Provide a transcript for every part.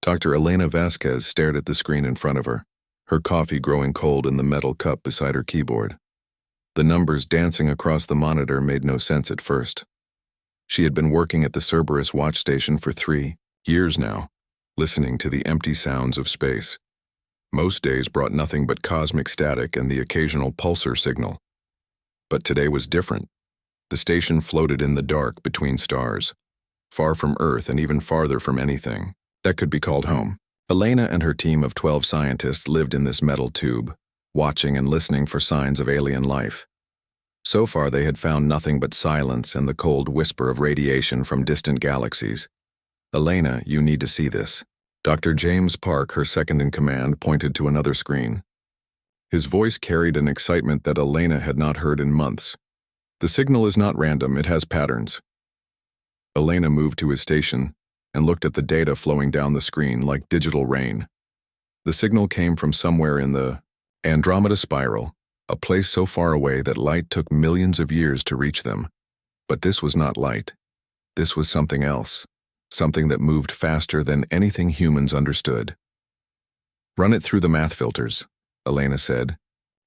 Dr. Elena Vasquez stared at the screen in front of her, her coffee growing cold in the metal cup beside her keyboard. The numbers dancing across the monitor made no sense at first. She had been working at the Cerberus watch station for 3 years now, listening to the empty sounds of space. Most days brought nothing but cosmic static and the occasional pulsar signal. But today was different. The station floated in the dark between stars, far from Earth and even farther from anything that could be called home. Elena and her team of 12 scientists lived in this metal tube, watching and listening for signs of alien life. So far they had found nothing but silence and the cold whisper of radiation from distant galaxies. Elena, you need to see this. Dr. James Park, her second-in-command, pointed to another screen. His voice carried an excitement that Elena had not heard in months. The signal is not random, it has patterns. Elena moved to his station and looked at the data flowing down the screen like digital rain. The signal came from somewhere in the Andromeda Spiral, a place so far away that light took millions of years to reach them. But this was not light. This was something else, something that moved faster than anything humans understood. Run it through the math filters, Elena said,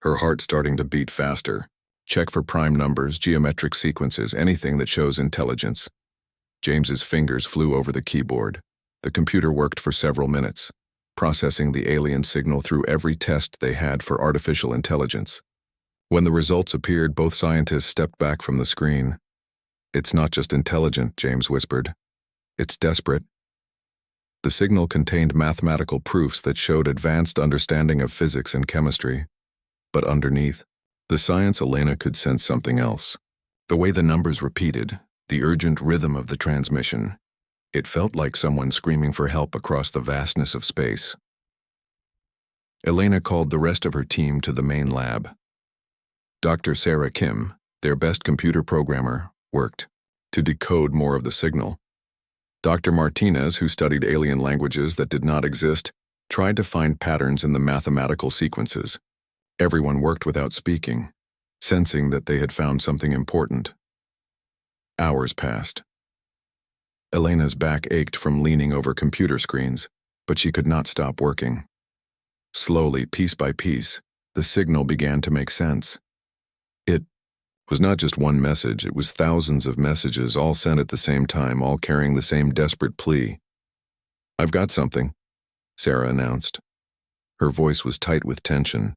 her heart starting to beat faster. Check for prime numbers, geometric sequences, anything that shows intelligence. James's fingers flew over the keyboard. The computer worked for several minutes, processing the alien signal through every test they had for artificial intelligence. When the results appeared, both scientists stepped back from the screen. It's not just intelligent, James whispered. It's desperate. The signal contained mathematical proofs that showed advanced understanding of physics and chemistry. But underneath, the science Elena could sense something else. The way the numbers repeated, the urgent rhythm of the transmission. It felt like someone screaming for help across the vastness of space. Elena called the rest of her team to the main lab. Dr. Sarah Kim, their best computer programmer, worked to decode more of the signal. Dr. Martinez, who studied alien languages that did not exist, tried to find patterns in the mathematical sequences. Everyone worked without speaking, sensing that they had found something important. Hours passed. Elena's back ached from leaning over computer screens, but she could not stop working. Slowly, piece by piece, the signal began to make sense. It was not just one message, it was thousands of messages, all sent at the same time, all carrying the same desperate plea. "I've got something," Sarah announced. Her voice was tight with tension.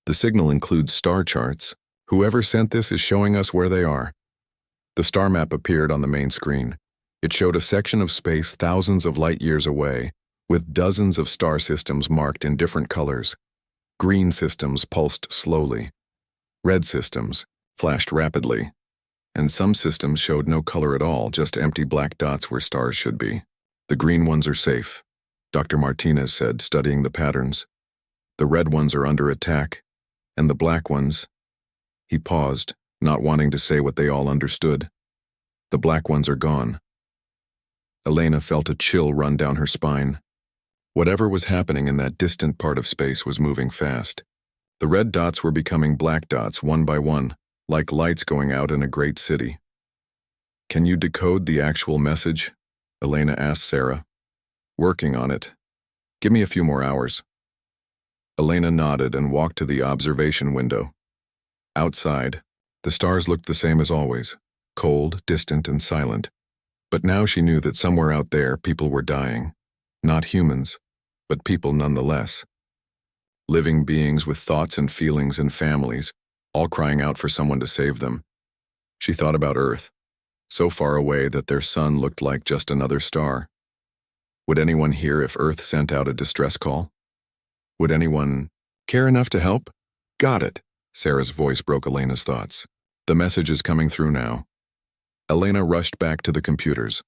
"The signal includes star charts. Whoever sent this is showing us where they are." The star map appeared on the main screen. It showed a section of space thousands of light years away, with dozens of star systems marked in different colors. Green systems pulsed slowly. Red systems flashed rapidly, and some systems showed no color at all, just empty black dots where stars should be. "The green ones are safe," Dr. Martinez said, studying the patterns. "The red ones are under attack, and the black ones—" He paused, not wanting to say what they all understood. "The black ones are gone." Elena felt a chill run down her spine. Whatever was happening in that distant part of space was moving fast. The red dots were becoming black dots one by one, like lights going out in a great city. "Can you decode the actual message?" Elena asked Sarah. "Working on it. Give me a few more hours." Elena nodded and walked to the observation window. Outside, the stars looked the same as always, cold, distant, and silent. But now she knew that somewhere out there people were dying. Not humans, but people nonetheless. Living beings with thoughts and feelings and families, all crying out for someone to save them. She thought about Earth, so far away that their sun looked like just another star. Would anyone hear if Earth sent out a distress call? Would anyone care enough to help? "Got it," Sarah's voice broke Elena's thoughts. "The message is coming through now." Elena rushed back to the computers.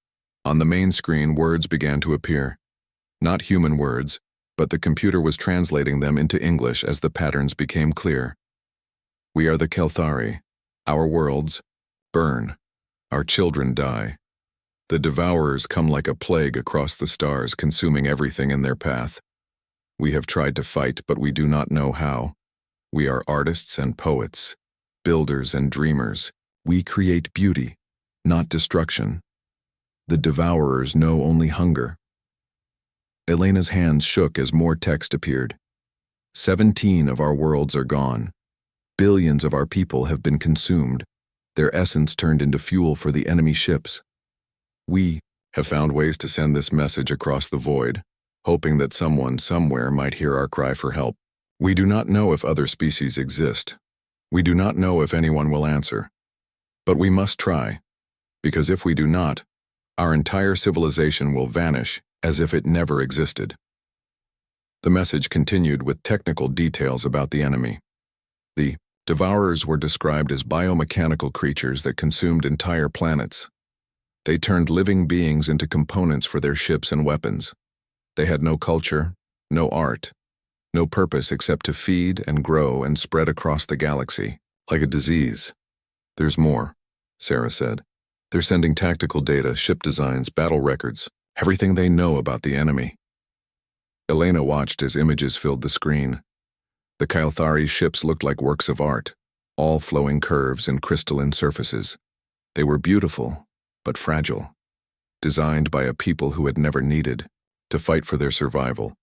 On the main screen, words began to appear. Not human words, but the computer was translating them into English as the patterns became clear. "We are the Kelthari. Our worlds burn. Our children die. The devourers come like a plague across the stars, consuming everything in their path. We have tried to fight, but we do not know how. We are artists and poets, builders and dreamers. We create beauty, not destruction. The devourers know only hunger." Elena's hands shook as more text appeared. 17 of our worlds are gone. Billions of our people have been consumed, their essence turned into fuel for the enemy ships. We have found ways to send this message across the void, hoping that someone somewhere might hear our cry for help. We do not know if other species exist. We do not know if anyone will answer. But we must try, because if we do not, our entire civilization will vanish as if it never existed. The message continued with technical details about the enemy. The Devourers were described as biomechanical creatures that consumed entire planets. They turned living beings into components for their ships and weapons. They had no culture, no art, no purpose except to feed and grow and spread across the galaxy, like a disease. There's more, Sarah said. They're sending tactical data, ship designs, battle records, everything they know about the enemy. Elena watched as images filled the screen. The Kael'thari ships looked like works of art, all flowing curves and crystalline surfaces. They were beautiful, but fragile, designed by a people who had never needed to fight for their survival.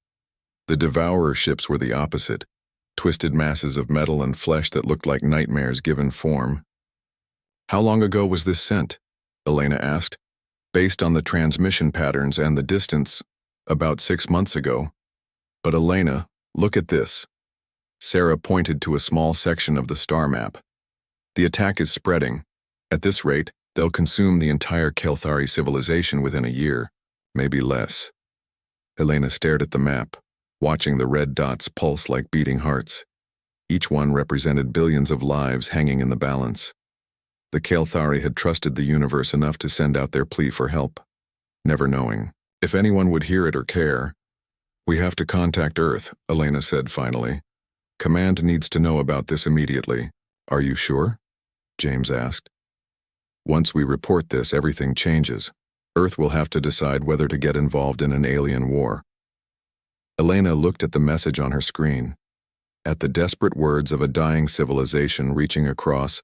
The Devourer ships were the opposite, twisted masses of metal and flesh that looked like nightmares given form. How long ago was this sent? Elena asked. Based on the transmission patterns and the distance, about 6 months ago. But Elena, look at this. Sarah pointed to a small section of the star map. The attack is spreading. At this rate, they'll consume the entire Kael'thari civilization within a year, maybe less. Elena stared at the map, watching the red dots pulse like beating hearts. Each one represented billions of lives hanging in the balance. The Kael'thari had trusted the universe enough to send out their plea for help, never knowing if anyone would hear it or care. We have to contact Earth, Elena said finally. Command needs to know about this immediately. Are you sure? James asked. Once we report this, everything changes. Earth will have to decide whether to get involved in an alien war. Elena looked at the message on her screen, at the desperate words of a dying civilization reaching across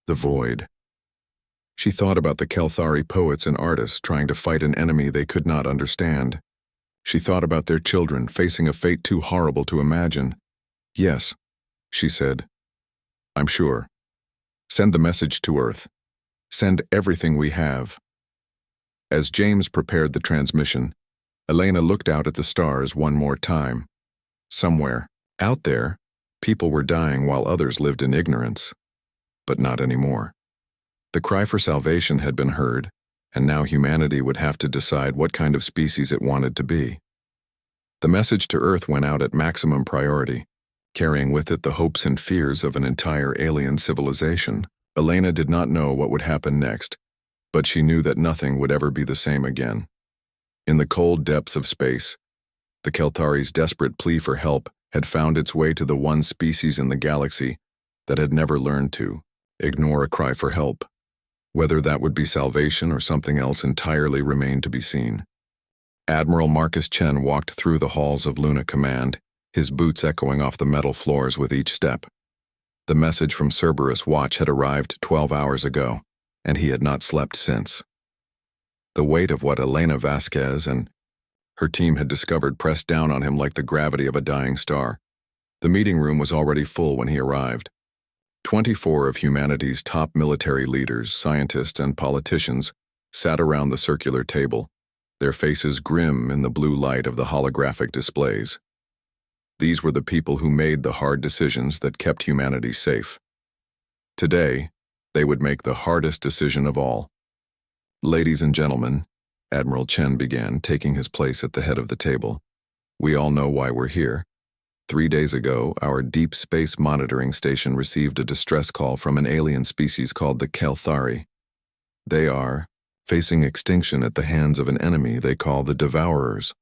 the void. She thought about the Kael'thari poets and artists trying to fight an enemy they could not understand. She thought about their children facing a fate too horrible to imagine. Yes, she said. I'm sure. Send the message to Earth. Send everything we have. As James prepared the transmission, Elena looked out at the stars one more time. Somewhere, out there, people were dying while others lived in ignorance. But not anymore. The cry for salvation had been heard, and now humanity would have to decide what kind of species it wanted to be. The message to Earth went out at maximum priority, carrying with it the hopes and fears of an entire alien civilization. Elena did not know what would happen next, but she knew that nothing would ever be the same again. In the cold depths of space, the Kael'thari's desperate plea for help had found its way to the one species in the galaxy that had never learned to ignore a cry for help. Whether that would be salvation or something else entirely remained to be seen. Admiral Marcus Chen walked through the halls of Luna Command, his boots echoing off the metal floors with each step. The message from Cerberus Watch had arrived 12 hours ago, and he had not slept since. The weight of what Elena Vasquez and her team had discovered pressed down on him like the gravity of a dying star. The meeting room was already full when he arrived. 24 of humanity's top military leaders, scientists, and politicians sat around the circular table, their faces grim in the blue light of the holographic displays. These were the people who made the hard decisions that kept humanity safe. Today, they would make the hardest decision of all. Ladies and gentlemen, Admiral Chen began, taking his place at the head of the table. We all know why we're here. 3 days ago, our deep space monitoring station received a distress call from an alien species called the Kael'thari. They are facing extinction at the hands of an enemy they call the Devourers.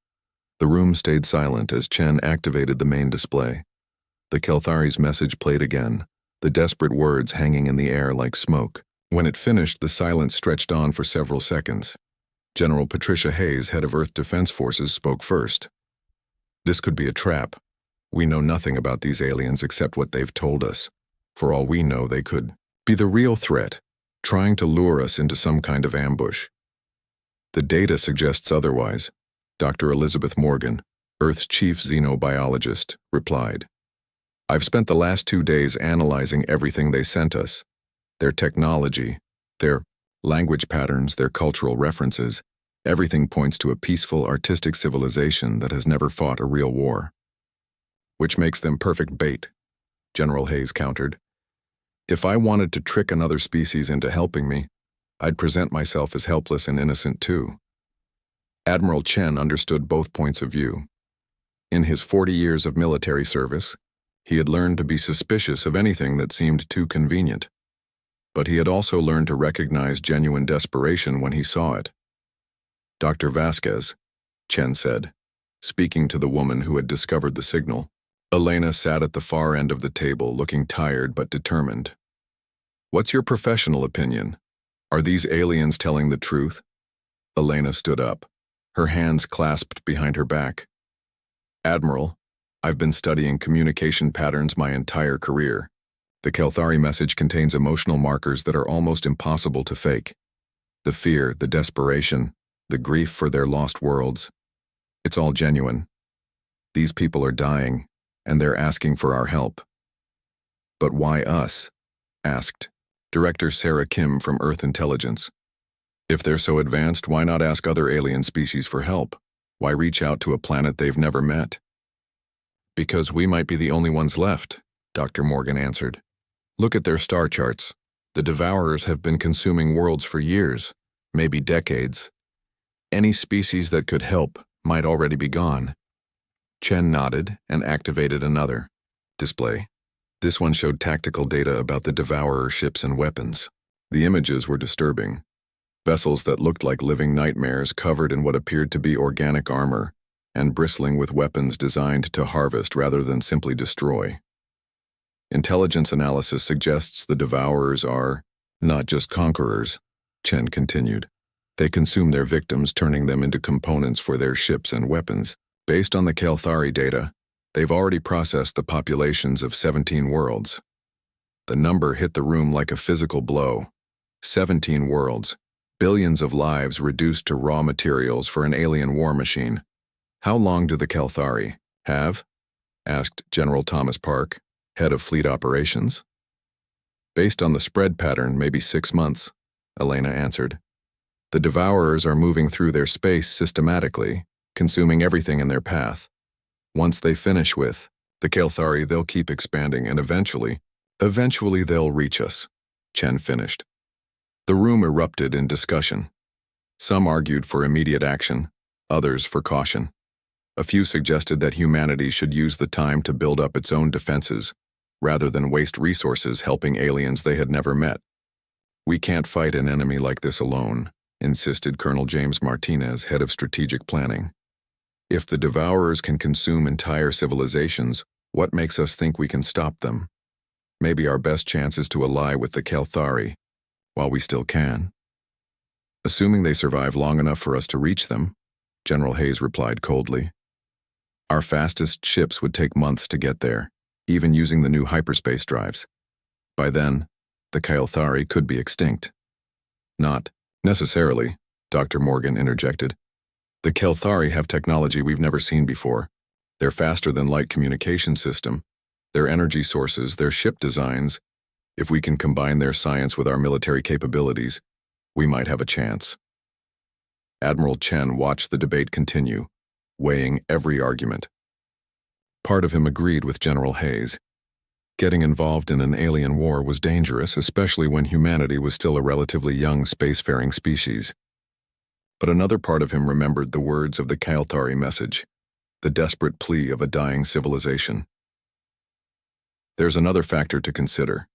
The room stayed silent as Chen activated the main display. The Kael'thari's message played again, the desperate words hanging in the air like smoke. When it finished, the silence stretched on for several seconds. General Patricia Hayes, head of Earth Defense Forces, spoke first. This could be a trap. We know nothing about these aliens except what they've told us. For all we know, they could be the real threat, trying to lure us into some kind of ambush. The data suggests otherwise. Dr. Elizabeth Morgan, Earth's chief xenobiologist, replied. I've spent the last 2 days analyzing everything they sent us. Their technology, their language patterns, their cultural references, everything points to a peaceful, artistic civilization that has never fought a real war. Which makes them perfect bait, General Hayes countered. If I wanted to trick another species into helping me, I'd present myself as helpless and innocent too. Admiral Chen understood both points of view. In his 40 years of military service, he had learned to be suspicious of anything that seemed too convenient. But he had also learned to recognize genuine desperation when he saw it. Dr. Vasquez, Chen said, speaking to the woman who had discovered the signal. Elena sat at the far end of the table, looking tired but determined. What's your professional opinion? Are these aliens telling the truth? Elena stood up, her hands clasped behind her back. Admiral, I've been studying communication patterns my entire career. The Kelthari message contains emotional markers that are almost impossible to fake. The fear, the desperation, the grief for their lost worlds. It's all genuine. These people are dying, and they're asking for our help. But why us? Asked Director Sarah Kim from Earth Intelligence. If they're so advanced, why not ask other alien species for help? Why reach out to a planet they've never met? Because we might be the only ones left, Dr. Morgan answered. Look at their star charts. The Devourers have been consuming worlds for years, maybe decades. Any species that could help might already be gone. Chen nodded and activated another display. This one showed tactical data about the Devourer ships and weapons. The images were disturbing. Vessels that looked like living nightmares covered in what appeared to be organic armor and bristling with weapons designed to harvest rather than simply destroy. Intelligence analysis suggests the Devourers are not just conquerors, Chen continued. They consume their victims, turning them into components for their ships and weapons. Based on the Kelthari data, they've already processed the populations of 17 worlds. The number hit the room like a physical blow. 17 worlds, billions of lives reduced to raw materials for an alien war machine. How long do the Kelthari have? Asked General Thomas Park, head of fleet operations. Based on the spread pattern, maybe 6 months, Elena answered. The Devourers are moving through their space systematically, consuming everything in their path. Once they finish with the Kelthari, they'll keep expanding and eventually they'll reach us, Chen finished. The room erupted in discussion. Some argued for immediate action, others for caution. A few suggested that humanity should use the time to build up its own defenses, rather than waste resources helping aliens they had never met. We can't fight an enemy like this alone, insisted Colonel James Martinez, head of strategic planning. If the Devourers can consume entire civilizations, what makes us think we can stop them? Maybe our best chance is to ally with the Kelthari, while we still can. Assuming they survive long enough for us to reach them, General Hayes replied coldly. Our fastest ships would take months to get there, even using the new hyperspace drives. By then, the Kelthari could be extinct. Not necessarily, Dr. Morgan interjected. The Kelthari have technology we've never seen before. Their faster-than-light communication system, their energy sources, their ship designs. If we can combine their science with our military capabilities, we might have a chance. Admiral Chen watched the debate continue, weighing every argument. Part of him agreed with General Hayes. Getting involved in an alien war was dangerous, especially when humanity was still a relatively young spacefaring species. But another part of him remembered the words of the Kelthari message, the desperate plea of a dying civilization. There's another factor to consider,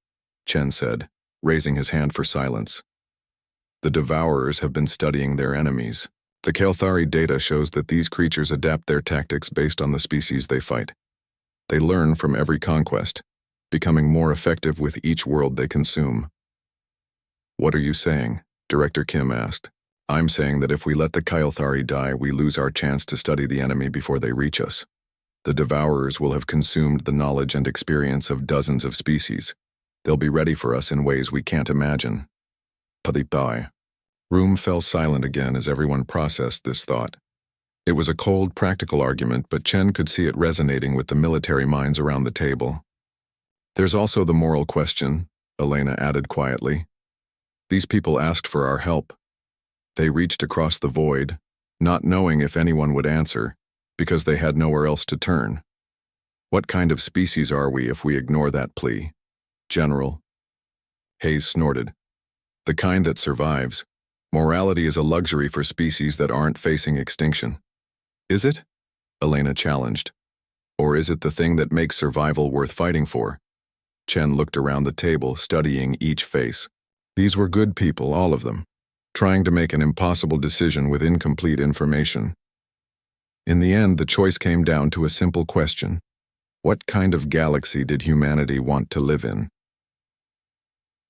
Chen said, raising his hand for silence. The Devourers have been studying their enemies. The Kelthari data shows that these creatures adapt their tactics based on the species they fight. They learn from every conquest, becoming more effective with each world they consume. What are you saying? Director Kim asked. I'm saying that if we let the Kelthari die, we lose our chance to study the enemy before they reach us. The Devourers will have consumed the knowledge and experience of dozens of species. They'll be ready for us in ways we can't imagine. Padipai. Room fell silent again as everyone processed this thought. It was a cold, practical argument, but Chen could see it resonating with the military minds around the table. There's also the moral question, Elena added quietly. These people asked for our help. They reached across the void, not knowing if anyone would answer, because they had nowhere else to turn. What kind of species are we if we ignore that plea? General. Hayes snorted. The kind that survives. Morality is a luxury for species that aren't facing extinction. Is it? Elena challenged. Or is it the thing that makes survival worth fighting for? Chen looked around the table, studying each face. These were good people, all of them, trying to make an impossible decision with incomplete information. In the end, the choice came down to a simple question. What kind of galaxy did humanity want to live in?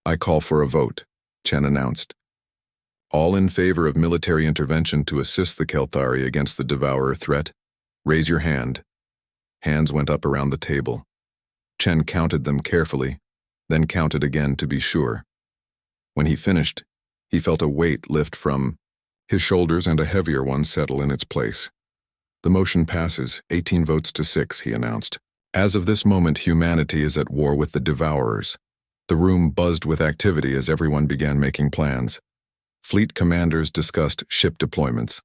I call for a vote, Chen announced. All in favor of military intervention to assist the Kelthari against the Devourer threat, raise your hand. Hands went up around the table. Chen counted them carefully, then counted again to be sure. When he finished, he felt a weight lift from his shoulders and a heavier one settle in its place. The motion passes, 18 votes to 6, he announced. As of this moment, humanity is at war with the Devourers. The room buzzed with activity as everyone began making plans. Fleet commanders discussed ship deployments.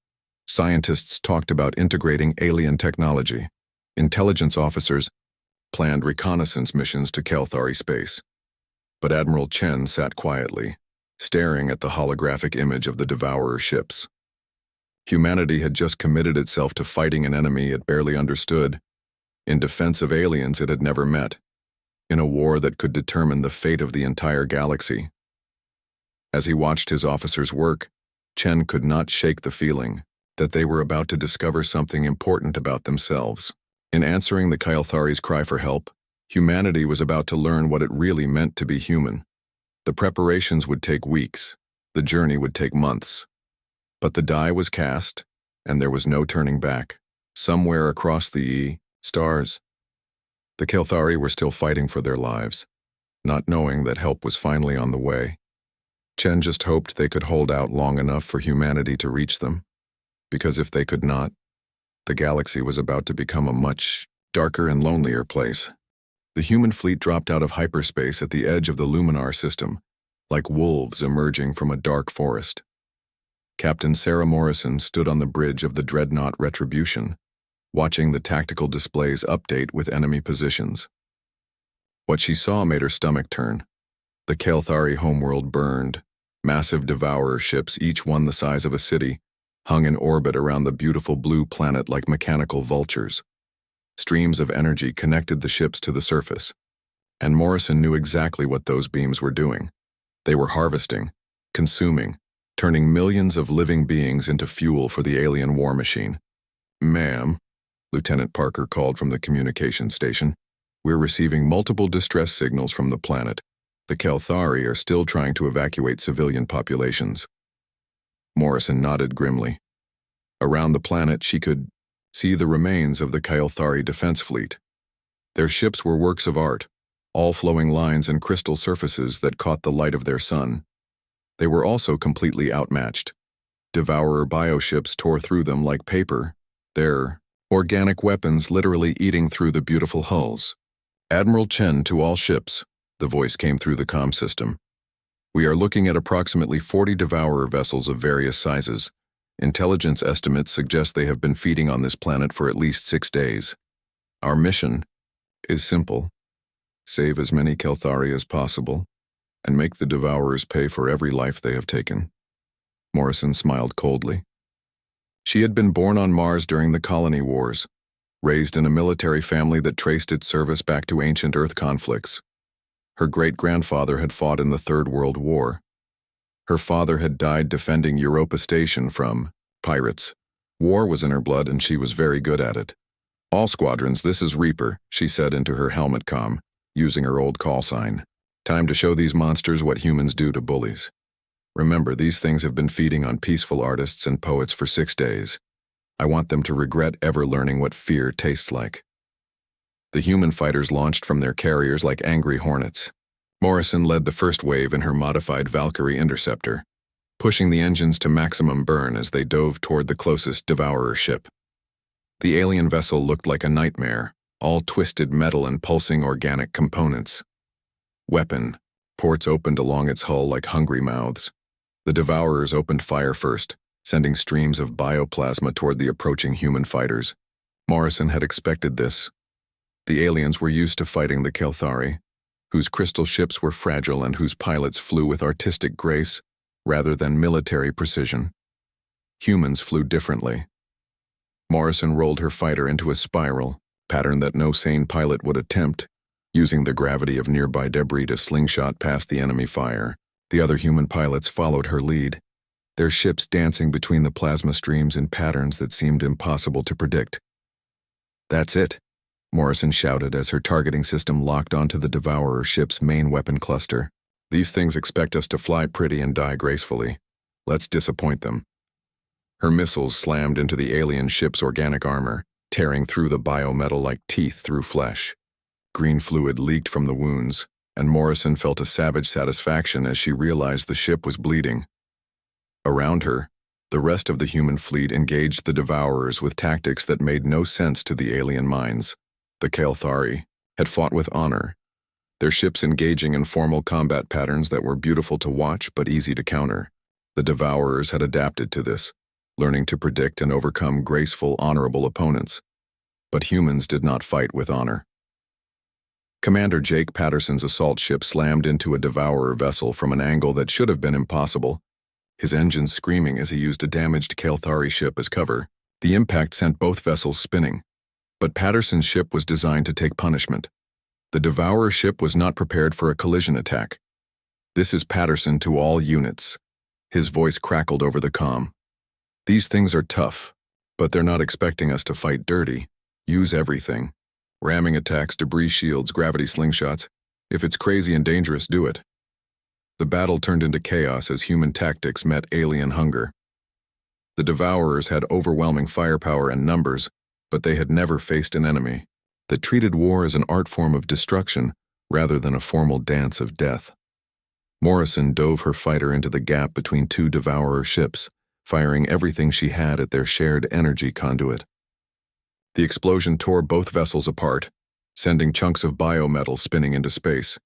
Scientists talked about integrating alien technology. Intelligence officers planned reconnaissance missions to Kelthari space. But Admiral Chen sat quietly, staring at the holographic image of the Devourer ships. Humanity had just committed itself to fighting an enemy it barely understood, in defense of aliens it had never met, in a war that could determine the fate of the entire galaxy. As he watched his officers work, Chen could not shake the feeling that they were about to discover something important about themselves. In answering the Kelthari's cry for help, humanity was about to learn what it really meant to be human. The preparations would take weeks, the journey would take months. But the die was cast, and there was no turning back. Somewhere across the stars, the Kelthari were still fighting for their lives, not knowing that help was finally on the way. Chen just hoped they could hold out long enough for humanity to reach them, because if they could not, the galaxy was about to become a much darker and lonelier place. The human fleet dropped out of hyperspace at the edge of the Luminar system, like wolves emerging from a dark forest. Captain Sarah Morrison stood on the bridge of the dreadnought Retribution, watching the tactical displays update with enemy positions. What she saw made her stomach turn. The Kelthari homeworld burned. Massive Devourer ships, each one the size of a city, hung in orbit around the beautiful blue planet like mechanical vultures. Streams of energy connected the ships to the surface, and Morrison knew exactly what those beams were doing. They were harvesting, consuming, turning millions of living beings into fuel for the alien war machine. Ma'am, Lieutenant Parker called from the communication station, we're receiving multiple distress signals from the planet. The Kelthari are still trying to evacuate civilian populations. Morrison nodded grimly. Around the planet, she could see the remains of the Kelthari defense fleet. Their ships were works of art, all flowing lines and crystal surfaces that caught the light of their sun. They were also completely outmatched. Devourer bioships tore through them like paper, their organic weapons literally eating through the beautiful hulls. Admiral Chen to all ships, the voice came through the comm system. We are looking at approximately 40 Devourer vessels of various sizes. Intelligence estimates suggest they have been feeding on this planet for at least 6 days. Our mission is simple. Save as many Kelthari as possible, and make the Devourers pay for every life they have taken. Morrison smiled coldly. She had been born on Mars during the colony wars, raised in a military family that traced its service back to ancient Earth conflicts. Her great-grandfather had fought in the Third World War. Her father had died defending Europa Station from pirates. War was in her blood and she was very good at it. All squadrons, this is Reaper, she said into her helmet comm, using her old call sign. Time to show these monsters what humans do to bullies. Remember, these things have been feeding on peaceful artists and poets for 6 days. I want them to regret ever learning what fear tastes like. The human fighters launched from their carriers like angry hornets. Morrison led the first wave in her modified Valkyrie interceptor, pushing the engines to maximum burn as they dove toward the closest Devourer ship. The alien vessel looked like a nightmare, all twisted metal and pulsing organic components. Weapon. Ports opened along its hull like hungry mouths. The Devourers opened fire first, sending streams of bioplasma toward the approaching human fighters. Morrison had expected this. The aliens were used to fighting the Kelthari, whose crystal ships were fragile and whose pilots flew with artistic grace rather than military precision. Humans flew differently. Morrison rolled her fighter into a spiral, pattern that no sane pilot would attempt, using the gravity of nearby debris to slingshot past the enemy fire. The other human pilots followed her lead, their ships dancing between the plasma streams in patterns that seemed impossible to predict. "That's it," Morrison shouted as her targeting system locked onto the Devourer ship's main weapon cluster. "These things expect us to fly pretty and die gracefully. Let's disappoint them." Her missiles slammed into the alien ship's organic armor, tearing through the biometal like teeth through flesh. Green fluid leaked from the wounds, and Morrison felt a savage satisfaction as she realized the ship was bleeding. Around her, the rest of the human fleet engaged the Devourers with tactics that made no sense to the alien minds. The Kelthari had fought with honor, their ships engaging in formal combat patterns that were beautiful to watch but easy to counter. The Devourers had adapted to this, learning to predict and overcome graceful, honorable opponents. But humans did not fight with honor. Commander Jake Patterson's assault ship slammed into a Devourer vessel from an angle that should have been impossible, his engines screaming as he used a damaged Kelthari ship as cover. The impact sent both vessels spinning. But Patterson's ship was designed to take punishment. The Devourer ship was not prepared for a collision attack. "This is Patterson to all units." His voice crackled over the comm. "These things are tough, but they're not expecting us to fight dirty. Use everything. Ramming attacks, debris shields, gravity slingshots. If it's crazy and dangerous, do it." The battle turned into chaos as human tactics met alien hunger. The Devourers had overwhelming firepower and numbers, but they had never faced an enemy that treated war as an art form of destruction rather than a formal dance of death. Morrison dove her fighter into the gap between two Devourer ships, firing everything she had at their shared energy conduit. The explosion tore both vessels apart, sending chunks of biometal spinning into space.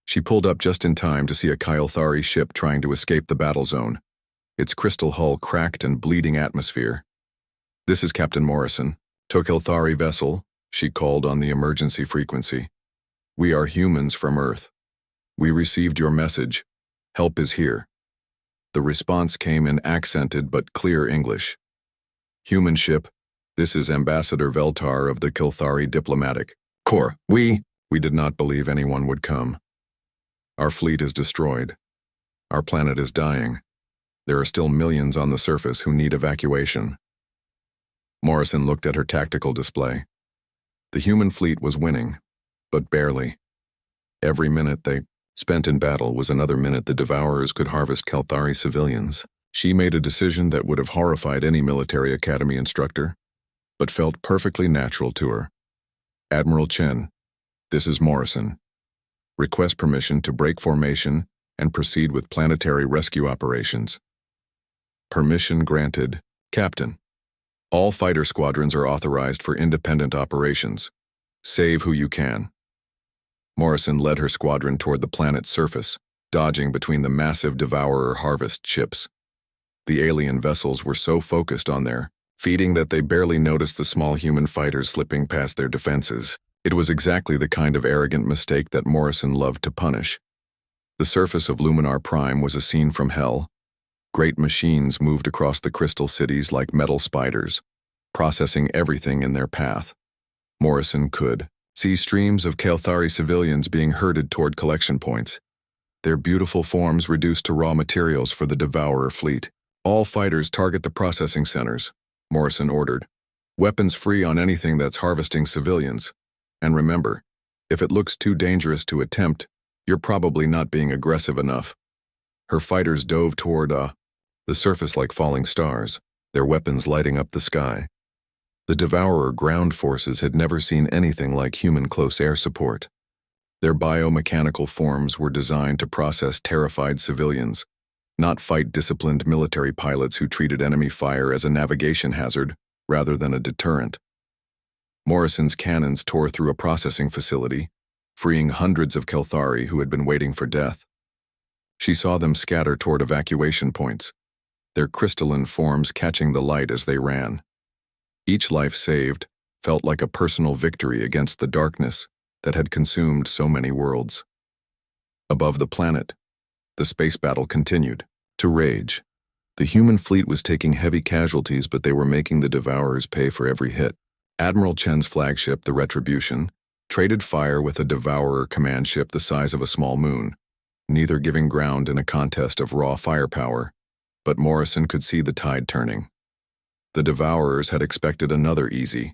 She pulled up just in time to see a Kelthari ship trying to escape the battle zone, its crystal hull cracked and bleeding atmosphere. "This is Captain Morrison. Kelthari vessel," she called on the emergency frequency. "We are humans from Earth. We received your message. Help is here." The response came in accented but clear English. "Human ship, this is Ambassador Veltar of the Kelthari Diplomatic Corps. We did not believe anyone would come. Our fleet is destroyed. Our planet is dying. There are still millions on the surface who need evacuation." Morrison looked at her tactical display. The human fleet was winning, but barely. Every minute they spent in battle was another minute the Devourers could harvest Kelthari civilians. She made a decision that would have horrified any military academy instructor, but felt perfectly natural to her. "Admiral Chen, this is Morrison. Request permission to break formation and proceed with planetary rescue operations." "Permission granted, Captain. All fighter squadrons are authorized for independent operations. Save who you can." Morrison led her squadron toward the planet's surface, dodging between the massive Devourer harvest ships. The alien vessels were so focused on their feeding that they barely noticed the small human fighters slipping past their defenses. It was exactly the kind of arrogant mistake that Morrison loved to punish. The surface of Luminar Prime was a scene from hell. Great machines moved across the crystal cities like metal spiders, processing everything in their path. Morrison could see streams of Kelthari civilians being herded toward collection points, their beautiful forms reduced to raw materials for the Devourer fleet. "All fighters target the processing centers," Morrison ordered. "Weapons free on anything that's harvesting civilians. And remember, if it looks too dangerous to attempt, you're probably not being aggressive enough." Her fighters dove toward the surface like falling stars, their weapons lighting up the sky. The Devourer ground forces had never seen anything like human close air support. Their biomechanical forms were designed to process terrified civilians, not fight disciplined military pilots who treated enemy fire as a navigation hazard rather than a deterrent. Morrison's cannons tore through a processing facility, freeing hundreds of Kelthari who had been waiting for death. She saw them scatter toward evacuation points, their crystalline forms catching the light as they ran. Each life saved felt like a personal victory against the darkness that had consumed so many worlds. Above the planet, the space battle continued to rage. The human fleet was taking heavy casualties, but they were making the Devourers pay for every hit. Admiral Chen's flagship, the Retribution, traded fire with a Devourer command ship the size of a small moon, neither giving ground in a contest of raw firepower, but Morrison could see the tide turning. The Devourers had expected another easy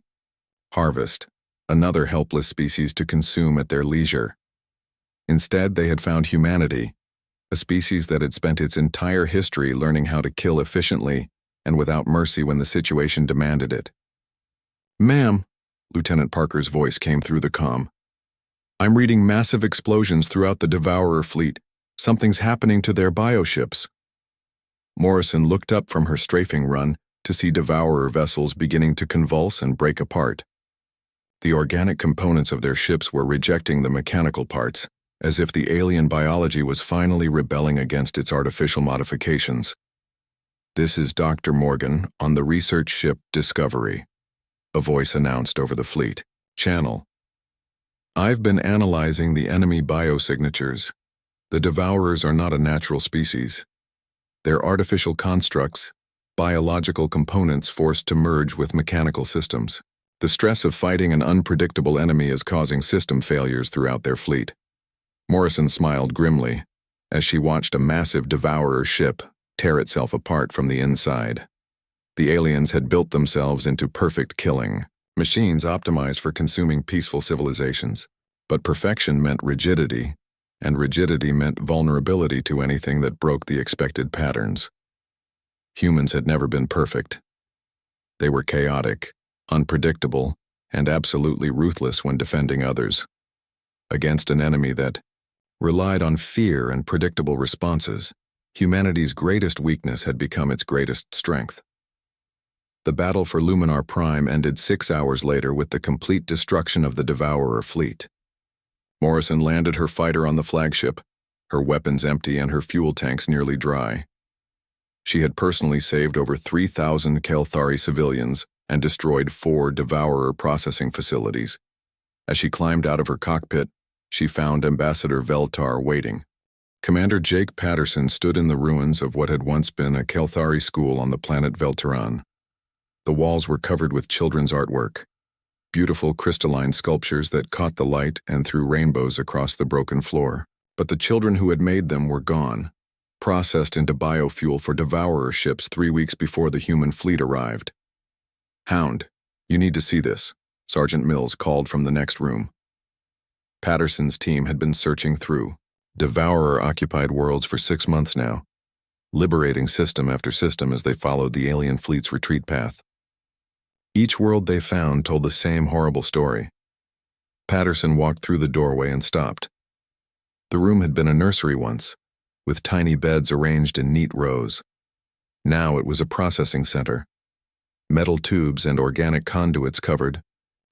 harvest, another helpless species to consume at their leisure. Instead, they had found humanity, a species that had spent its entire history learning how to kill efficiently and without mercy when the situation demanded it. "Ma'am," Lieutenant Parker's voice came through the comm. "I'm reading massive explosions throughout the Devourer fleet. Something's happening to their bioships." Morrison looked up from her strafing run to see Devourer vessels beginning to convulse and break apart. The organic components of their ships were rejecting the mechanical parts, as if the alien biology was finally rebelling against its artificial modifications. "This is Dr. Morgan on the research ship Discovery," a voice announced over the fleet channel. "I've been analyzing the enemy biosignatures. The Devourers are not a natural species. They're artificial constructs, biological components forced to merge with mechanical systems. The stress of fighting an unpredictable enemy is causing system failures throughout their fleet." Morrison smiled grimly as she watched a massive Devourer ship tear itself apart from the inside. The aliens had built themselves into perfect killing, machines optimized for consuming peaceful civilizations. But perfection meant rigidity, and rigidity meant vulnerability to anything that broke the expected patterns. Humans had never been perfect. They were chaotic, unpredictable, and absolutely ruthless when defending others. Against an enemy that relied on fear and predictable responses, humanity's greatest weakness had become its greatest strength. The battle for Luminar Prime ended 6 hours later with the complete destruction of the Devourer fleet. Morrison landed her fighter on the flagship, her weapons empty and her fuel tanks nearly dry. She had personally saved over 3,000 Kelthari civilians and destroyed 4 Devourer processing facilities. As she climbed out of her cockpit, she found Ambassador Veltar waiting. Commander Jake Patterson stood in the ruins of what had once been a Kelthari school on the planet Veltaran. The walls were covered with children's artwork, beautiful crystalline sculptures that caught the light and threw rainbows across the broken floor. But the children who had made them were gone, processed into biofuel for Devourer ships 3 weeks before the human fleet arrived. "Hound, you need to see this," Sergeant Mills called from the next room. Patterson's team had been searching through Devourer-occupied worlds for 6 months now, liberating system after system as they followed the alien fleet's retreat path. Each world they found told the same horrible story. Patterson walked through the doorway and stopped. The room had been a nursery once, with tiny beds arranged in neat rows. Now it was a processing center. Metal tubes and organic conduits covered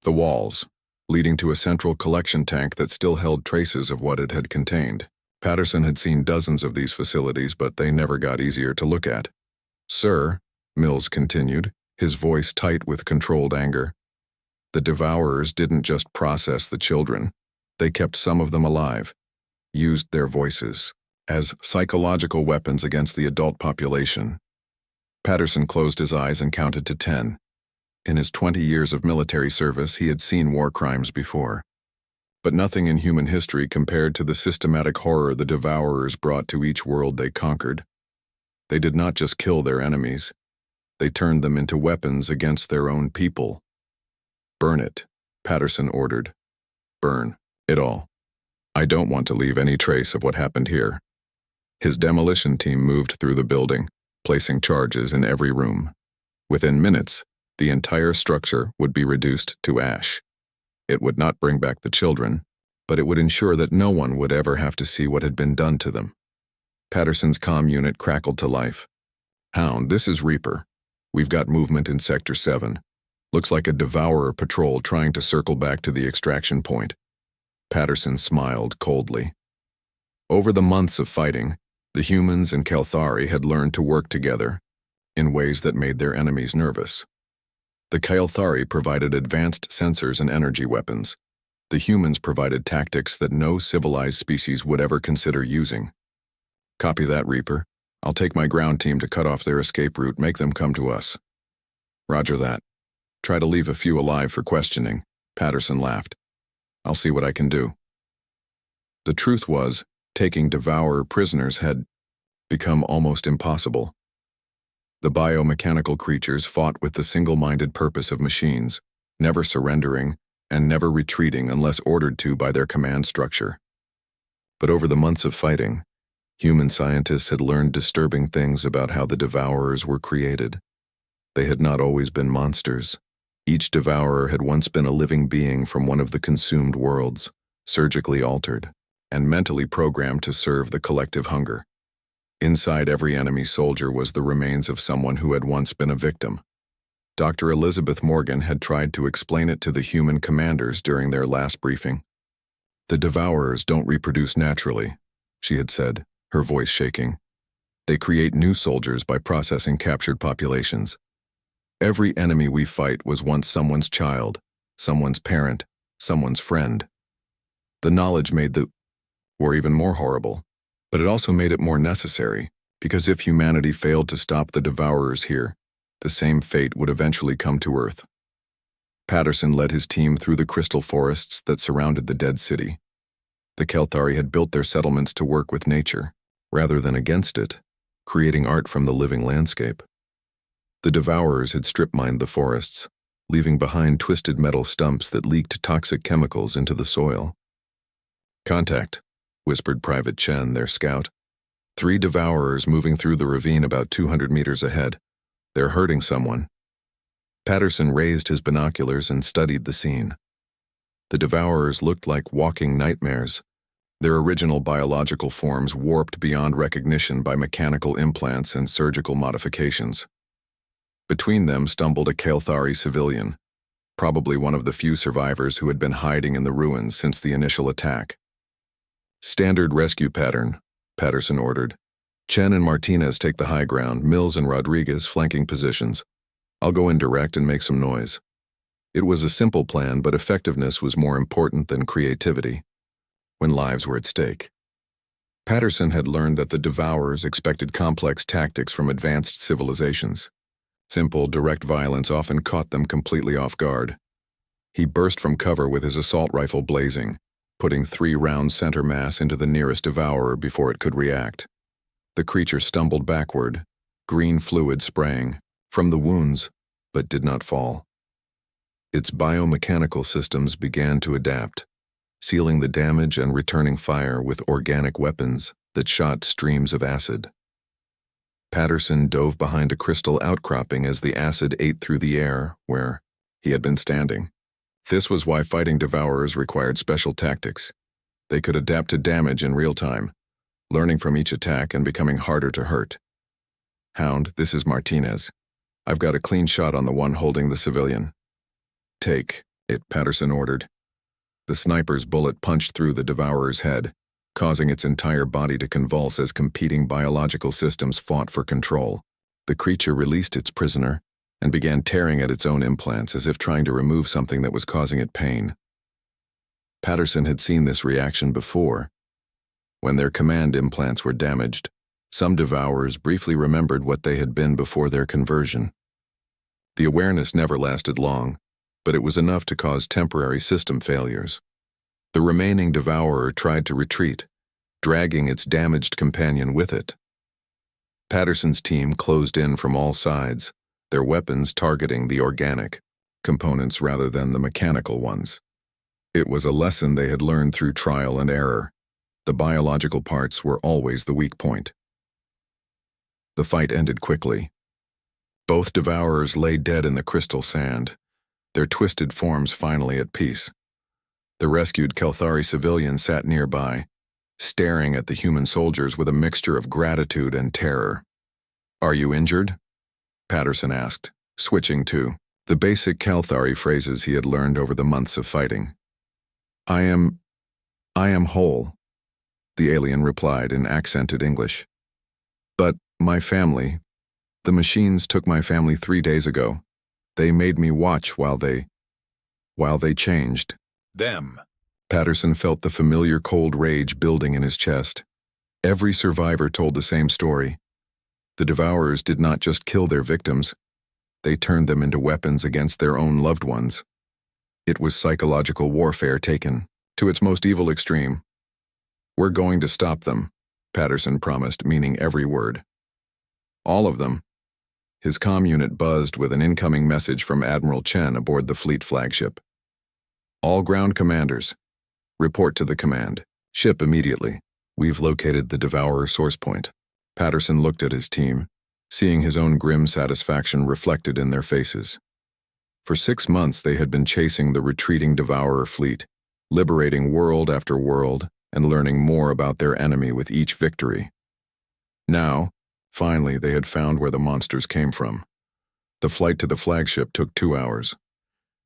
the walls, leading to a central collection tank that still held traces of what it had contained. Patterson had seen dozens of these facilities, but they never got easier to look at. "Sir," Mills continued, his voice tight with controlled anger, "the Devourers didn't just process the children. They kept some of them alive, used their voices as psychological weapons against the adult population." Patterson closed his eyes and counted to 10. In his 20 years of military service, he had seen war crimes before. But nothing in human history compared to the systematic horror the Devourers brought to each world they conquered. They did not just kill their enemies. They turned them into weapons against their own people. "Burn it," Patterson ordered. "Burn it all. I don't want to leave any trace of what happened here." His demolition team moved through the building, placing charges in every room. Within minutes, the entire structure would be reduced to ash. It would not bring back the children, but it would ensure that no one would ever have to see what had been done to them. Patterson's comm unit crackled to life. "Hound, this is Reaper. We've got movement in Sector 7. Looks like a devourer patrol trying to circle back to the extraction point. Patterson smiled coldly. Over the months of fighting, the humans and Kalthari had learned to work together in ways that made their enemies nervous. The Kalthari provided advanced sensors and energy weapons. The humans provided tactics that no civilized species would ever consider using. Copy that, Reaper. I'll take my ground team to cut off their escape route, make them come to us. Roger that. Try to leave a few alive for questioning, Patterson laughed. I'll see what I can do. The truth was, taking devourer prisoners had become almost impossible. The biomechanical creatures fought with the single-minded purpose of machines, never surrendering and never retreating unless ordered to by their command structure. But over the months of fighting, human scientists had learned disturbing things about how the devourers were created. They had not always been monsters. Each devourer had once been a living being from one of the consumed worlds, surgically altered, and mentally programmed to serve the collective hunger. Inside every enemy soldier was the remains of someone who had once been a victim. Dr. Elizabeth Morgan had tried to explain it to the human commanders during their last briefing. The devourers don't reproduce naturally, she had said, her voice shaking. They create new soldiers by processing captured populations. Every enemy we fight was once someone's child, someone's parent, someone's friend. The knowledge made the war even more horrible, but it also made it more necessary, because if humanity failed to stop the devourers here, the same fate would eventually come to Earth. Patterson led his team through the crystal forests that surrounded the dead city. The Kalthari had built their settlements to work with nature, rather than against it, creating art from the living landscape. The devourers had strip-mined the forests, leaving behind twisted metal stumps that leaked toxic chemicals into the soil. Contact, whispered Private Chen, their scout. 3 devourers moving through the ravine about 200 meters ahead. They're hurting someone. Patterson raised his binoculars and studied the scene. The devourers looked like walking nightmares, their original biological forms warped beyond recognition by mechanical implants and surgical modifications. Between them stumbled a Kalthari civilian, probably one of the few survivors who had been hiding in the ruins since the initial attack. Standard rescue pattern, Patterson ordered. Chen and Martinez take the high ground, Mills and Rodriguez flanking positions. I'll go in direct and make some noise. It was a simple plan, but effectiveness was more important than creativity when lives were at stake. Patterson had learned that the devourers expected complex tactics from advanced civilizations. Simple, direct violence often caught them completely off guard. He burst from cover with his assault rifle blazing, putting 3 rounds center mass into the nearest devourer before it could react. The creature stumbled backward, green fluid spraying from the wounds, but did not fall. Its biomechanical systems began to adapt, sealing the damage and returning fire with organic weapons that shot streams of acid. Patterson dove behind a crystal outcropping as the acid ate through the air where he had been standing. This was why fighting devourers required special tactics. They could adapt to damage in real time, learning from each attack and becoming harder to hurt. Hound, this is Martinez. I've got a clean shot on the one holding the civilian. Take it, Patterson ordered. The sniper's bullet punched through the devourer's head, causing its entire body to convulse as competing biological systems fought for control. The creature released its prisoner and began tearing at its own implants as if trying to remove something that was causing it pain. Patterson had seen this reaction before. When their command implants were damaged, some devourers briefly remembered what they had been before their conversion. The awareness never lasted long, but it was enough to cause temporary system failures. The remaining devourer tried to retreat, dragging its damaged companion with it. Patterson's team closed in from all sides, their weapons targeting the organic components rather than the mechanical ones. It was a lesson they had learned through trial and error. The biological parts were always the weak point. The fight ended quickly. Both devourers lay dead in the crystal sand, their twisted forms finally at peace. The rescued Kalthari civilian sat nearby, staring at the human soldiers with a mixture of gratitude and terror. "Are you injured?" Patterson asked, switching to The basic Kalthari phrases he had learned over the months of fighting. I am whole, the alien replied in accented English. But my family, the machines took my family 3 days ago. They made me watch while they changed. Them. Patterson felt the familiar cold rage building in his chest. Every survivor told the same story. The Devourers did not just kill their victims, they turned them into weapons against their own loved ones. It was psychological warfare taken to its most evil extreme. We're going to stop them, Patterson promised, meaning every word. All of them. His comm unit buzzed with an incoming message from Admiral Chen aboard the fleet flagship. All ground commanders, report to the command ship immediately. We've located the Devourer source point. Patterson looked at his team, seeing his own grim satisfaction reflected in their faces. For 6 months they had been chasing the retreating Devourer fleet, liberating world after world and learning more about their enemy with each victory. Now, finally, they had found where the monsters came from. The flight to the flagship took 2 hours.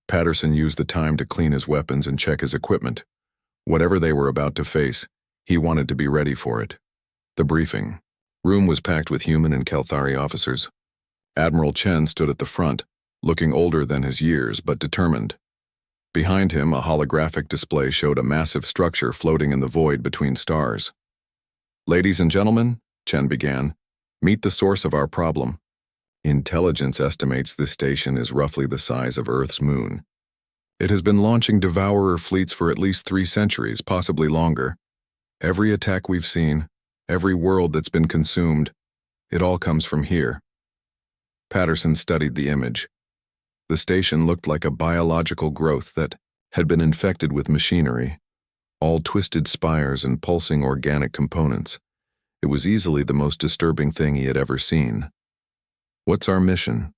Patterson used the time to clean his weapons and check his equipment. Whatever they were about to face, he wanted to be ready for it. The briefing room was packed with human and Kalthari officers. Admiral Chen stood at the front, looking older than his years but determined. Behind him, a holographic display showed a massive structure floating in the void between stars. Ladies and gentlemen, Chen began, meet the source of our problem. Intelligence estimates this station is roughly the size of Earth's moon. It has been launching Devourer fleets for at least 3 centuries, possibly longer. Every attack we've seen, every world that's been consumed, it all comes from here. Patterson studied the image. The station looked like a biological growth that had been infected with machinery, all twisted spires and pulsing organic components. It was easily the most disturbing thing he had ever seen. What's our mission?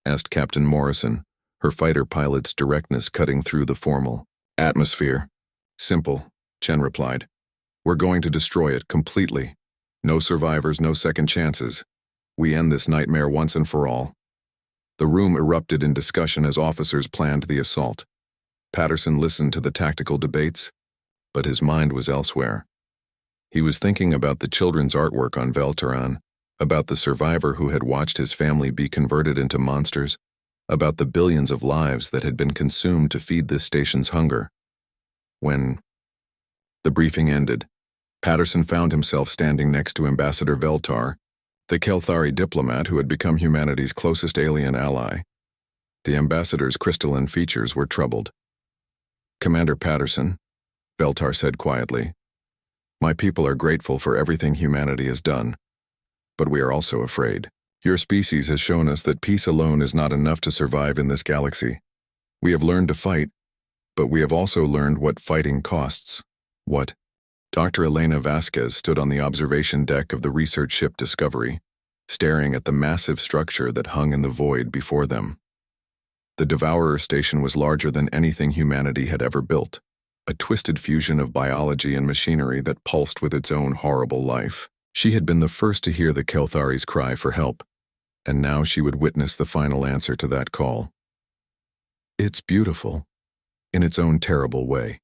Asked Captain Morrison, her fighter pilot's directness cutting through the formal atmosphere. Simple, Chen replied. We're going to destroy it completely. No survivors, no second chances. We end this nightmare once and for all. The room erupted in discussion as officers planned the assault. Patterson listened to the tactical debates, but his mind was elsewhere. He was thinking about the children's artwork on Velteran, about the survivor who had watched his family be converted into monsters, about the billions of lives that had been consumed to feed this station's hunger. When the briefing ended, Patterson found himself standing next to Ambassador Veltar, the Kalthari diplomat who had become humanity's closest alien ally. The ambassador's crystalline features were troubled. Commander Patterson, Veltar said quietly, my people are grateful for everything humanity has done, but we are also afraid. Your species has shown us that peace alone is not enough to survive in this galaxy. We have learned to fight, but we have also learned what fighting costs. What? Dr. Elena Vasquez stood on the observation deck of the research ship Discovery, staring at the massive structure that hung in the void before them. The Devourer station was larger than anything humanity had ever built, a twisted fusion of biology and machinery that pulsed with its own horrible life. She had been the first to hear the Kalthari's cry for help, and now she would witness the final answer to that call. It's beautiful, in its own terrible way,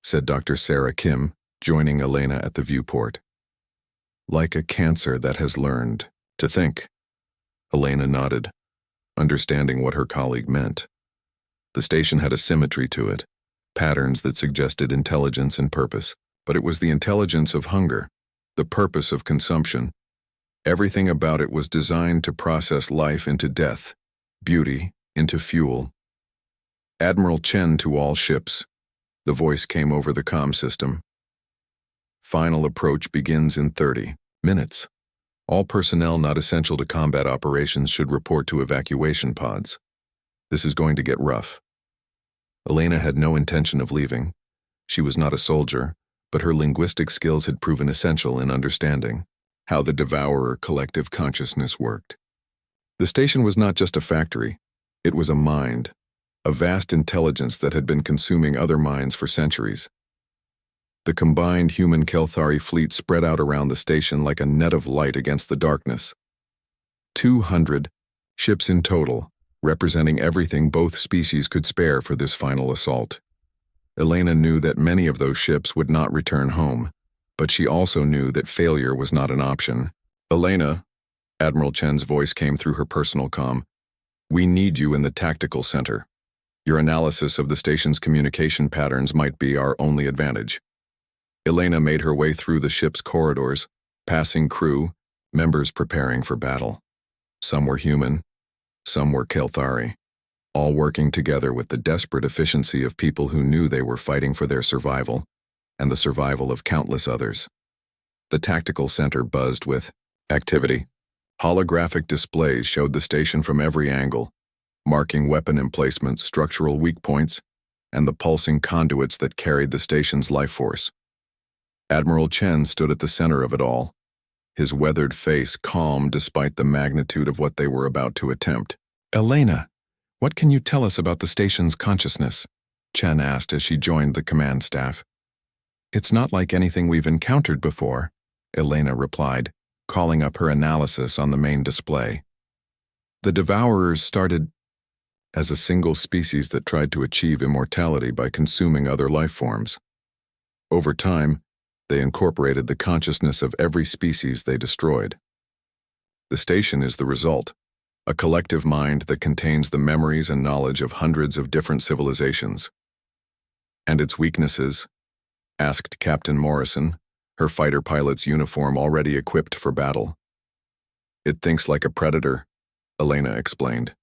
said Dr. Sarah Kim, joining Elena at the viewport. Like a cancer that has learned to think. Elena nodded, understanding what her colleague meant. The station had a symmetry to it, patterns that suggested intelligence and purpose, but it was the intelligence of hunger, the purpose of consumption. Everything about it was designed to process life into death, beauty into fuel. Admiral Chen to all ships. The voice came over the comm system. Final approach begins in 30 minutes. All personnel not essential to combat operations should report to evacuation pods. This is going to get rough. Elena had no intention of leaving. She was not a soldier, but her linguistic skills had proven essential in understanding how the Devourer collective consciousness worked. The station was not just a factory. It was a mind, a vast intelligence that had been consuming other minds for centuries. The combined human Kalthari fleet spread out around the station like a net of light against the darkness. 200 ships in total, representing everything both species could spare for this final assault. Elena knew that many of those ships would not return home, but she also knew that failure was not an option. "Elena," Admiral Chen's voice came through her personal comm, "we need you in the tactical center. Your analysis of the station's communication patterns might be our only advantage." Elena made her way through the ship's corridors, passing crew, members preparing for battle. Some were human, some were Kelthari, all working together with the desperate efficiency of people who knew they were fighting for their survival and the survival of countless others. The tactical center buzzed with activity. Holographic displays showed the station from every angle, marking weapon emplacements, structural weak points, and the pulsing conduits that carried the station's life force. Admiral Chen stood at the center of it all, his weathered face calm despite the magnitude of what they were about to attempt. "Elena, what can you tell us about the station's consciousness?" Chen asked as she joined the command staff. "It's not like anything we've encountered before," Elena replied, calling up her analysis on the main display. "The Devourers started as a single species that tried to achieve immortality by consuming other life forms. Over time, they incorporated the consciousness of every species they destroyed. The station is the result, a collective mind that contains the memories and knowledge of hundreds of different civilizations." "And its weaknesses?" asked Captain Morrison, her fighter pilot's uniform already equipped for battle. "It thinks like a predator," Elena explained.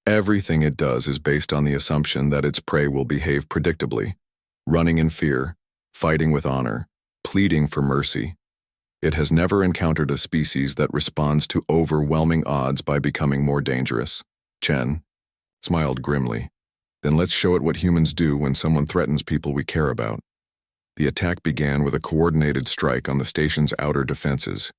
"Everything it does is based on the assumption that its prey will behave predictably, running in fear, fighting with honor, pleading for mercy. It has never encountered a species that responds to overwhelming odds by becoming more dangerous." Chen smiled grimly. "Then let's show it what humans do when someone threatens people we care about." The attack began with a coordinated strike on the station's outer defenses.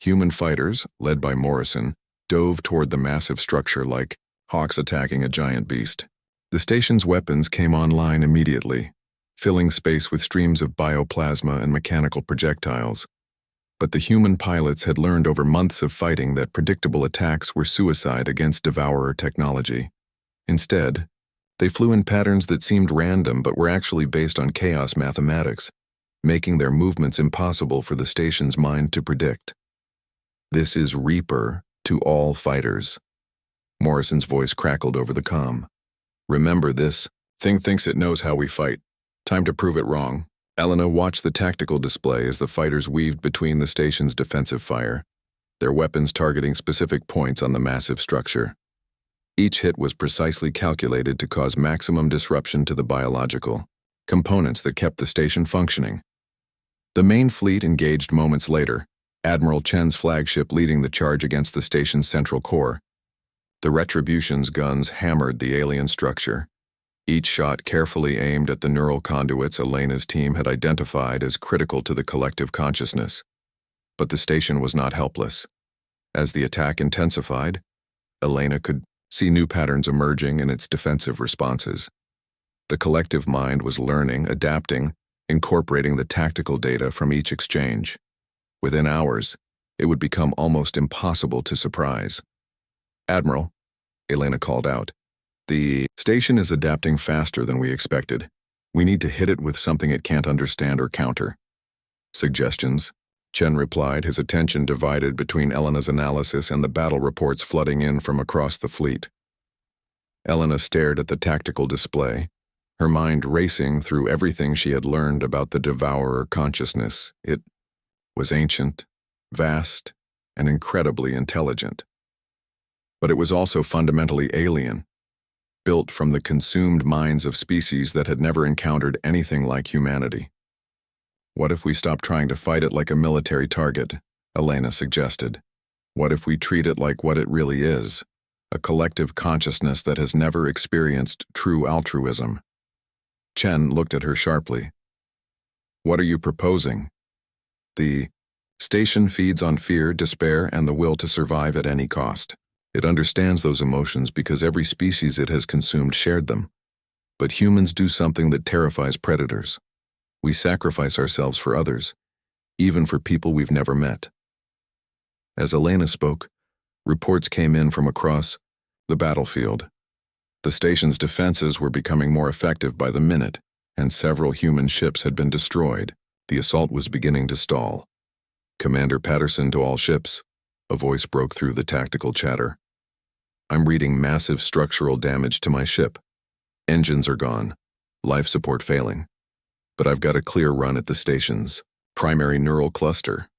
Human fighters, led by Morrison, dove toward the massive structure like hawks attacking a giant beast. The station's weapons came online immediately, filling space with streams of bioplasma and mechanical projectiles. But the human pilots had learned over months of fighting that predictable attacks were suicide against Devourer technology. Instead, they flew in patterns that seemed random but were actually based on chaos mathematics, making their movements impossible for the station's mind to predict. "This is Reaper to all fighters." Morrison's voice crackled over the comm. "Remember, this thing thinks it knows how we fight. Time to prove it wrong." Elena watched the tactical display as the fighters weaved between the station's defensive fire, their weapons targeting specific points on the massive structure. Each hit was precisely calculated to cause maximum disruption to the biological components that kept the station functioning. The main fleet engaged moments later, Admiral Chen's flagship leading the charge against the station's central core. The Retribution's guns hammered the alien structure, each shot carefully aimed at the neural conduits Elena's team had identified as critical to the collective consciousness. But the station was not helpless. As the attack intensified, Elena could see new patterns emerging in its defensive responses. The collective mind was learning, adapting, incorporating the tactical data from each exchange. Within hours, it would become almost impossible to surprise. "Admiral," Elena called out, "the station is adapting faster than we expected. We need to hit it with something it can't understand or counter." "Suggestions?" Chen replied, his attention divided between Elena's analysis and the battle reports flooding in from across the fleet. Elena stared at the tactical display, her mind racing through everything she had learned about the Devourer consciousness. It was ancient, vast, and incredibly intelligent. But it was also fundamentally alien, built from the consumed minds of species that had never encountered anything like humanity. "What if we stop trying to fight it like a military target?" Elena suggested. "What if we treat it like what it really is, a collective consciousness that has never experienced true altruism?" Chen looked at her sharply. "What are you proposing?" "The station feeds on fear, despair, and the will to survive at any cost. It understands those emotions because every species it has consumed shared them. But humans do something that terrifies predators. We sacrifice ourselves for others, even for people we've never met." As Elena spoke, reports came in from across The battlefield. The station's defenses were becoming more effective by the minute, and several human ships had been destroyed. The assault was beginning to stall. "Commander Patterson to all ships," a voice broke through the tactical chatter. "I'm reading massive structural damage to my ship. Engines are gone, life support failing. But I've got a clear run at the station's primary neural cluster."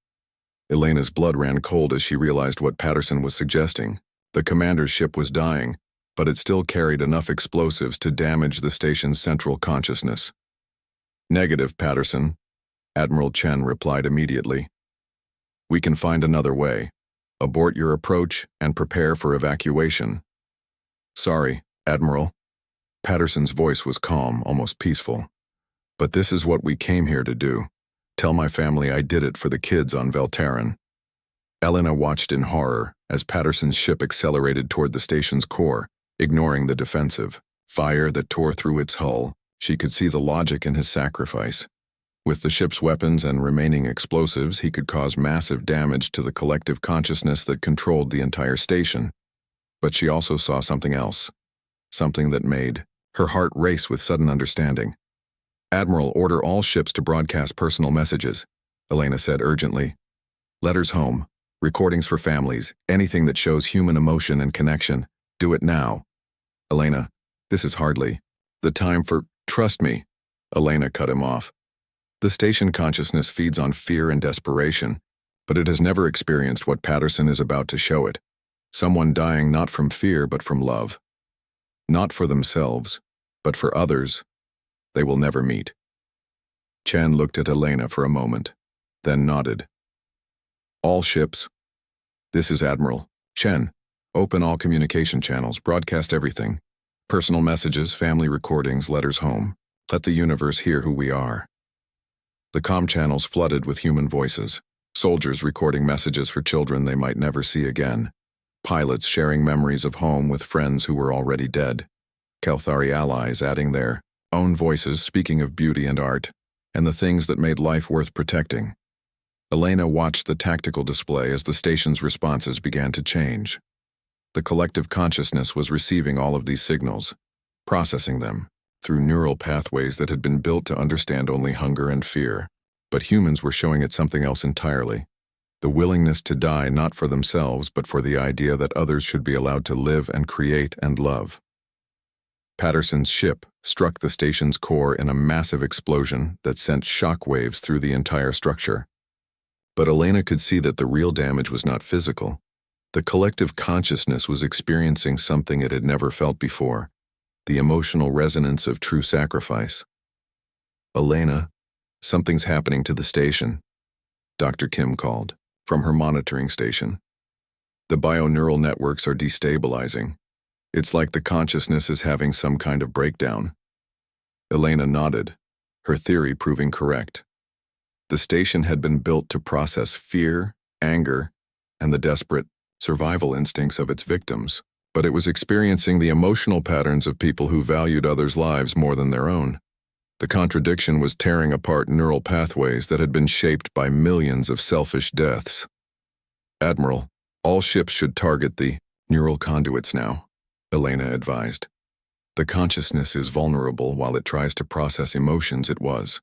Elena's blood ran cold as she realized what Patterson was suggesting. The commander's ship was dying, but it still carried enough explosives to damage the station's central consciousness. "Negative, Patterson," Admiral Chen replied immediately. "We can find another way. Abort your approach and prepare for evacuation." "Sorry, Admiral." Patterson's voice was calm, almost peaceful. "But this is what we came here to do. Tell my family I did it for the kids on Velterran." Elena watched in horror as Patterson's ship accelerated toward the station's core, ignoring the defensive fire that tore through its hull. She could see the logic in his sacrifice. With the ship's weapons and remaining explosives, he could cause massive damage to the collective consciousness that controlled the entire station. But she also saw something else, something that made her heart race with sudden understanding. "Admiral, order all ships to broadcast personal messages," Elena said urgently. "Letters home, recordings for families, anything that shows human emotion and connection. Do it now." "Elena, this is hardly the time for—" "Trust me," Elena cut him off. "The station consciousness feeds on fear and desperation, but it has never experienced what Patterson is about to show it. Someone dying not from fear but from love. Not for themselves, but for others they will never meet." Chen looked at Elena for a moment, then nodded. "All ships. This is Admiral Chen. Open all communication channels, broadcast everything. Personal messages, family recordings, letters home. Let the universe hear who we are." The comm channels flooded with human voices. Soldiers recording messages for children they might never see again. Pilots sharing memories of home with friends who were already dead. Kelthari allies adding their own voices speaking of beauty and art, and the things that made life worth protecting. Elena watched the tactical display as the station's responses began to change. The collective consciousness was receiving all of these signals, processing them through neural pathways that had been built to understand only hunger and fear. But humans were showing it something else entirely. The willingness to die not for themselves, but for the idea that others should be allowed to live and create and love. Patterson's ship struck the station's core in a massive explosion that sent shock waves through the entire structure. But Elena could see that the real damage was not physical. The collective consciousness was experiencing something it had never felt before, the emotional resonance of true sacrifice. "Elena, something's happening to the station," Dr. Kim called from her monitoring station. "The bioneural networks are destabilizing. It's like the consciousness is having some kind of breakdown." Elena nodded, her theory proving correct. The station had been built to process fear, anger, and the desperate survival instincts of its victims, but it was experiencing the emotional patterns of people who valued others' lives more than their own. The contradiction was tearing apart neural pathways that had been shaped by millions of selfish deaths. "Admiral, all ships should target the neural conduits now," Elena advised. "The consciousness is vulnerable while it tries to process emotions it was